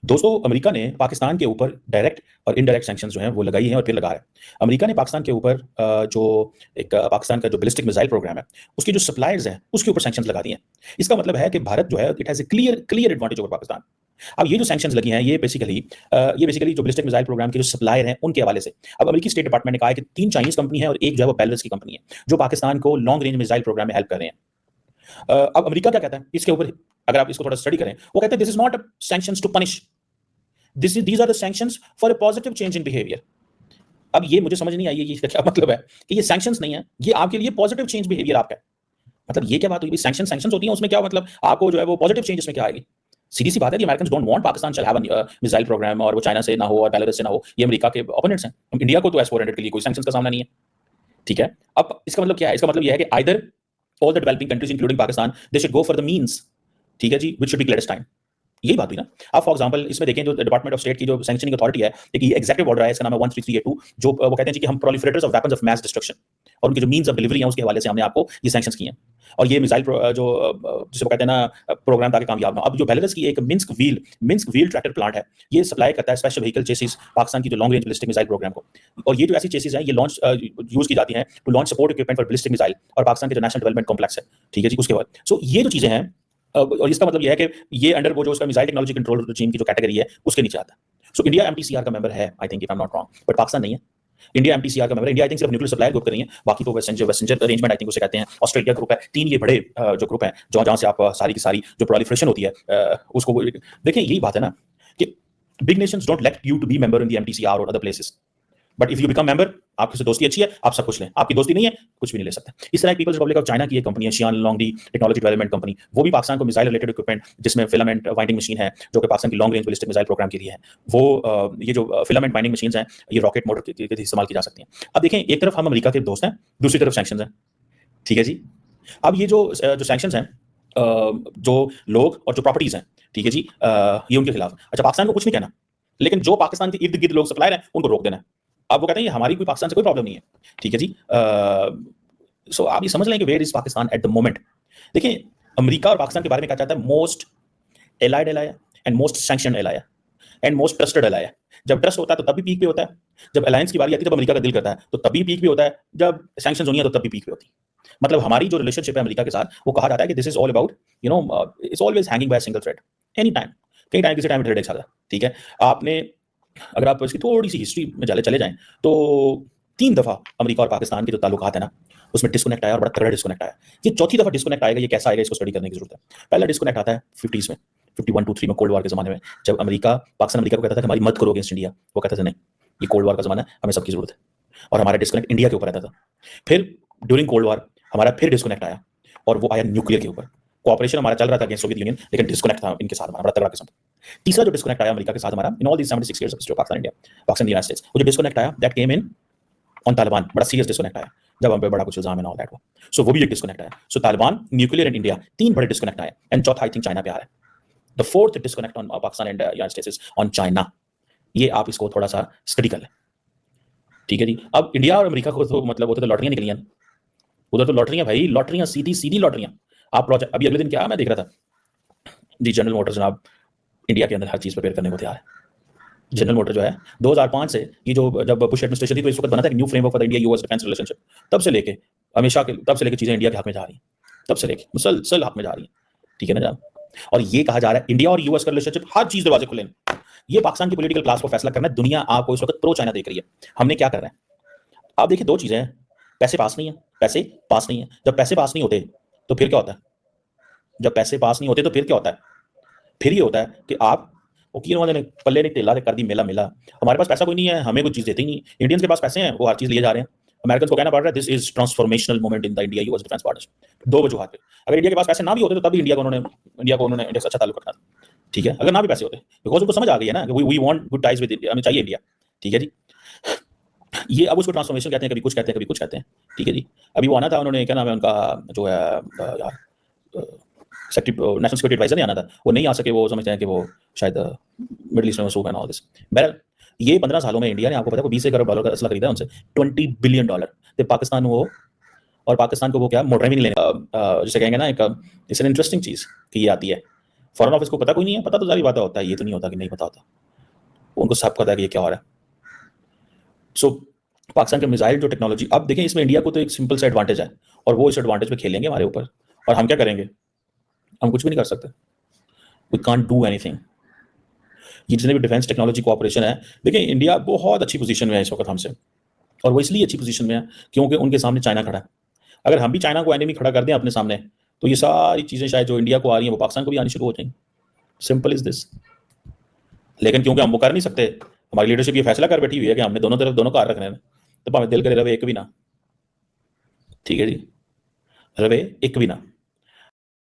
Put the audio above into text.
दोस्तों, अमेरिका ने पाकिस्तान के ऊपर डायरेक्ट और इनडायरेक्ट सैंक्शंस जो हैं वो लगाई हैं और फिर लगा है। अमेरिका ने पाकिस्तान के ऊपर जो एक पाकिस्तान का जो बैलिस्टिक मिसाइल प्रोग्राम है, उसके जो सप्लायर्स हैं, उसके ऊपर सैंक्शंस लगा दिए हैं। इसका मतलब है कि भारत जो है it has a clear clear advantage over Pakistan. अब ये जो सैंक्शंस लगी हैं ये बेसिकली जो बैलिस्टिक मिसाइल प्रोग्राम के जो सप्लायर हैं उनके हवाले से। अब अमेरिकी स्टेट डिपार्टमेंट ने कहा है कि 3 चाइनीज़ कंपनी है और एक जो है वो बेलारूस की कंपनी है, जो पाकिस्तान को लॉन्ग रेंज मिसाइल प्रोग्राम में हेल्प कर रहे हैं। अब अमेरिका क्या कहता है इसके ऊपर, अगर आप इसको थोड़ा स्टडी करें, वो कहते हैं this is not sanctions to punish, these are the sanctions for a positive change in behaviour. अब ये मुझे समझ नहीं आई ये क्या मतलब है कि ये सैंक्शंस नहीं है, ये आपके लिए पॉजिटिव चेंज बिहेवियर आपका है। मतलब ये क्या बात हुई? सैंक्शन सैंक्शंस होती हैं, उसमें क्या मतलब आपको जो है वो पॉजिटिव चेंज इसमें क्या आएगी? सीधी सी बात है कि American don't want Pakistan shall have a missile program, और वो चाइना से ना हो और बेलारूस से ना हो। ये अमेरिका के ओपोनेंट्स हैं। इंडिया को तो S-400 के लिए कोई सैंक्शंस का सामना नहीं है। ठीक है। अब इसका मतलब क्या है? इसका मतलब ये है कि either all the developing countries including Pakistan they should go for the means, ठीक है जी, व्हिच शुड बी क्लैंडस्टाइन। यही बात हुई ना। आप फॉर एग्जांपल इसमें देखें, जो डिपार्टमेंट ऑफ स्टेट की जो सैंक्शनिंग अथॉरिटी है, एक ये एग्जीक्यूटिव ऑर्डर है, इसका नाम है 13382, जो वो कहते हैं जी कि हम proliferators of weapons of mass destruction और उनके जो मींस ऑफ डिलीवरी हैं उसके हवाले से हमने आपको ये सैंक्शंस किए हैं। और ये मिसाइल जिसे वो कहते हैं ना प्रोग्राम ताकि कामयाब ना हो। अब जो बेलारूस की एक मिन्स्क व्हील ट्रैक्टर प्लांट है, ये सप्लाई करता है स्पेशल व्हीकल चेसिस पाकिस्तान की जो long range ballistic missile program को। और ये जो ऐसी चेसिस हैं, ये लॉन्च यूज की जाती हैं to launch support equipment for ballistic missile और पाकिस्तान के जो नेशनल डेवलपमेंट कॉम्प्लेक्स है, ठीक है जी, उसके बाद। सो ये जो चीजें हैं, और इसका मतलब ये है कि ये अंडर वो जो उसका मिसाइल टेक्नोलॉजी कंट्रोल रेजिम की जो कैटेगरी है उसके नीचे आता है। सो इंडिया एमटीसीआर का मेंबर है, I think, if I am not wrong, but Pakistan नहीं है। इंडिया एमटीसीआर का मेंबर, इंडिया आई थिंक सिर्फ न्यूक्लियर सप्लायर ग्रुप कर रही है, बाकी तो वेसेंजर अरेंजमेंट आई थिंक उसे कहते हैं, ऑस्ट्रेलिया ग्रुप है। 3 ये बड़े जो ग्रुप हैं, जहां से आप सारी की सारी जो प्रोलिफरेशन होती है उसको देखें। यही बात है ना कि big nations don't let you to be member in the MTCR और other places, but if you become member, आपके से दोस्ती अच्छी है, आप सब कुछ लें, आपकी दोस्ती नहीं है, कुछ भी नहीं ले सकते। इस तरह पीपल्स रिपब्लिक ऑफ चाइना की एक कंपनी है, Xian Longde technology development company, वो भी पाकिस्तान को मिसाइल रिलेटेड इक्विपमेंट, जिसमें फिलामेंट वाइंडिंग मशीन है जो कि पाकिस्तान की long range ballistic missile program के लिए है, वो ये जो फिलामेंट वाइंडिंग मशीन हैं, ये रॉकेट मोटर के इस्तेमाल की जा सकती हैं। अब देखें, एक तरफ हम अमेरिका के दोस्त हैं, दूसरी तरफ सैंक्शंस हैं, ठीक है जी। अब ये जो सैंक्शंस हैं, जो लोग और जो प्रॉपर्टीज हैं, ठीक है जी, ये उनके खिलाफ। अच्छा, पाकिस्तान को कुछ नहीं कहना, लेकिन जो पाकिस्तान के इर्द गिर्द लोग सप्लायर हैं उनको रोक देना है। अब वो कहते हैं ये हमारी कोई पाकिस्तान से कोई प्रॉब्लम नहीं है, ठीक है जी। सो आप ये समझ लें कि where is Pakistan at the moment. देखिए, अमेरिका और पाकिस्तान के बारे में कहा जाता है most allied ally and most sanction ally and most trusted ally. जब ट्रस्ट होता है तो तब भी पीक पे होता है, जब अलायंस की बारी आती है तब अमेरिका का दिल करता है तो तब भी पीक पे होता है, जब सैंक्शंस होनी है तो तब भी पीक पे होती है। मतलब हमारी जो रिलेशनशिप है अमेरिका के साथ, वो कहा जाता है कि this is all about it's always hanging by a single thread, any time, कई टाइम किसी टाइम थ्रेड एक साथ है, ठीक है। आपने अगर आप इसकी थोड़ी सी हिस्ट्री में चले जाएं तो 3 दफा अमेरिका और पाकिस्तान के जो ताल्लुकात है ना, उसमें डिस्कनेक्ट आया और बड़ा तगड़ा डिस्कनेक्ट आया। ये चौथी दफा डिस्कनेक्ट आएगा, ये कैसा आएगा इसको स्टडी करने की जरूरत है। पहला डिस्कनेक्ट आता है 50s में, 51-23 में, कोल्ड वॉर के जमाने में, जब पाकिस्तान अमेरिका को कहता था कि हमारी मदद करो अगेंस्ट इंडिया। वो कहता था नहीं, ये कोल्ड वॉर का जमाना है, हमें सबकी जरूरत है, और हमारा डिस्कनेक्ट इंडिया के ऊपर रहता था। फिर ड्यूरिंग कोल्ड वॉर हमारा फिर डिस्कनेक्ट आया, और वो आया न्यूक्लियर के ऊपर। कोऑपरेशन हमारा चल रहा था अगेंस्ट सोवियत यूनियन, लेकिन डिस्कनेक्ट था इनके साथ हमारा बड़ा तगड़ा किस्म। तीसरा जो डिस्कनेक्ट आया अमेरिका के साथ हमारा in all these 76 years of history of Pakistan India, Pakistan United States, वो जो डिस्कनेक्ट आया that came in on Taliban, बड़ा सीरियस डिस्कनेक्ट आया जब हम पे बड़ा कुछ इल्जाम है ऑल दैट। सो वो भी एक डिस्कनेक्ट आया। सो तालिबान, न्यूक्लियर एंड इंडिया, 3 बड़े डिस्कनेक्ट आए, एंड चौथा आई थिंक चाइना पे आ रहा है। The fourth disconnect on Pakistan and United states is on China. ये आप इसको थोड़ा सा स्टडी कर लें, ठीक है जी। अब इंडिया और अमेरिका को तो मतलब वो तो लॉटरियां निकली हैं, उधर तो लॉटरियां भाई, लॉटरियां, सीधी सीधी लॉटरियां। आप प्रोजेक्ट अभी अगले दिन क्या मैं देख रहा था जी, जनरल मोटर्स जनाब इंडिया के अंदर हर चीज प्रिपेयर करने को तैयार है। जनरल मोटर जो है 2005 से, ये जो जब बुश एडमिनिस्ट्रेशन थी तो इस वक्त बना था new framework for the India US defence relationship, तब से लेके हमेशा के तब से लेके चीजें इंडिया के हक में जा रही हैं, तब से लेके मुसलसल हक में जा रही हैं, ठीक है ना जनाब। और ये कहा जा रहा है इंडिया और यूएस का रिलेशनशिप, हर चीज दरवाजे खुले हैं। ये पाकिस्तान की पॉलिटिकल क्लास को फैसला करना है। दुनिया आपको इस वक्त प्रो चाइना देख रही है, हमने क्या कर रहे हैं। आप देखिए, 2 चीजें हैं, पैसे पास नहीं है, पैसे पास नहीं है। जब पैसे पास नहीं होते तो फिर क्या होता है? जब पैसे पास नहीं होते तो फिर क्या होता है? फिर ये होता है कि आप वकील वाले ने पल्ले नहीं तेला के कर दी मेला मेला, हमारे पास पैसा कोई नहीं है, हमें कोई चीज देते ही नहीं। इंडियंस के पास पैसे हैं, वो हर चीज लिए जा रहे हैं। अमेरिकन को कहना पड़ रहा है this is transformational moment in the India US defence partnership. 2 वजूहात पे, अगर इंडिया के पास पैसे ना भी होते तो तभी इंडिया को उन्होंने इंडिया से अच्छा ताल्लुक रखना था, ठीक है, अगर ना भी पैसे होते, बिकॉज उनको समझ आ गई है ना कि we want good ties with India, हमें चाहिए इंडिया, ठीक है जी। ये अब उसको ट्रांसफॉर्मेशन कहते हैं, कभी कुछ कहते हैं कभी कुछ कहते हैं, ठीक है जी। अभी वो आना था, उन्होंने क्या नाम है उनका जो है यार सेक्रेटरी नेशनल सिक्योरिटी एडवाइजर नहीं आना था, वो नहीं आ सके, वो समझते हैं कि वो शायद मिडिल ईस्ट में मसूब है ना ऑल दिस। बहरहाल ये 15 सालों में इंडिया ने, आपको पता है, 20 करोड़ डॉलर का असला खरीदा है उनसे, $20 बिलियन। तो पाकिस्तान वो, और पाकिस्तान को वो क्या मोटर भी नहीं लेने, जिसे कहेंगे ना एक, इट्स एन इंटरेस्टिंग चीज कि ये आती है। फॉरेन ऑफिस को पता कोई नहीं है, पता तो सारी बातें होता है, ये तो नहीं होता कि नहीं पता होता, उनको सब पता है कि ये क्या हो रहा है। सो पाकिस्तान के मिसाइल जो टेक्नोलॉजी, अब देखें इसमें इंडिया को तो एक सिंपल सा एडवांटेज है, और वो इस एडवांटेज पे खेलेंगे हमारे ऊपर, और हम क्या करेंगे? हम कुछ भी नहीं कर सकते, वी कांट डू एनीथिंग। ये जितने भी डिफेंस टेक्नोलॉजी कोऑपरेशन है, देखिए इंडिया बहुत अच्छी पोजीशन में है इस वक्त हमसे, और वो इसलिए अच्छी पोजीशन में है क्योंकि उनके सामने चाइना खड़ा है। अगर हम भी चाइना को एनिमी खड़ा कर दें अपने सामने, तो ये सारी चीज़ें शायद जो इंडिया को आ रही हैं वो पाकिस्तान को भी आनी शुरू हो जाएंगी। Simple is this. लेकिन क्योंकि हम वो कर नहीं सकते, हमारी लीडरशिप ये फैसला कर बैठी हुई है कि हमने दोनों तरफ दोनों कार रखने हैं, तो भाਵੇਂ दिल करे रवे एक भी ना, ठीक है जी, रवे एक भी ना।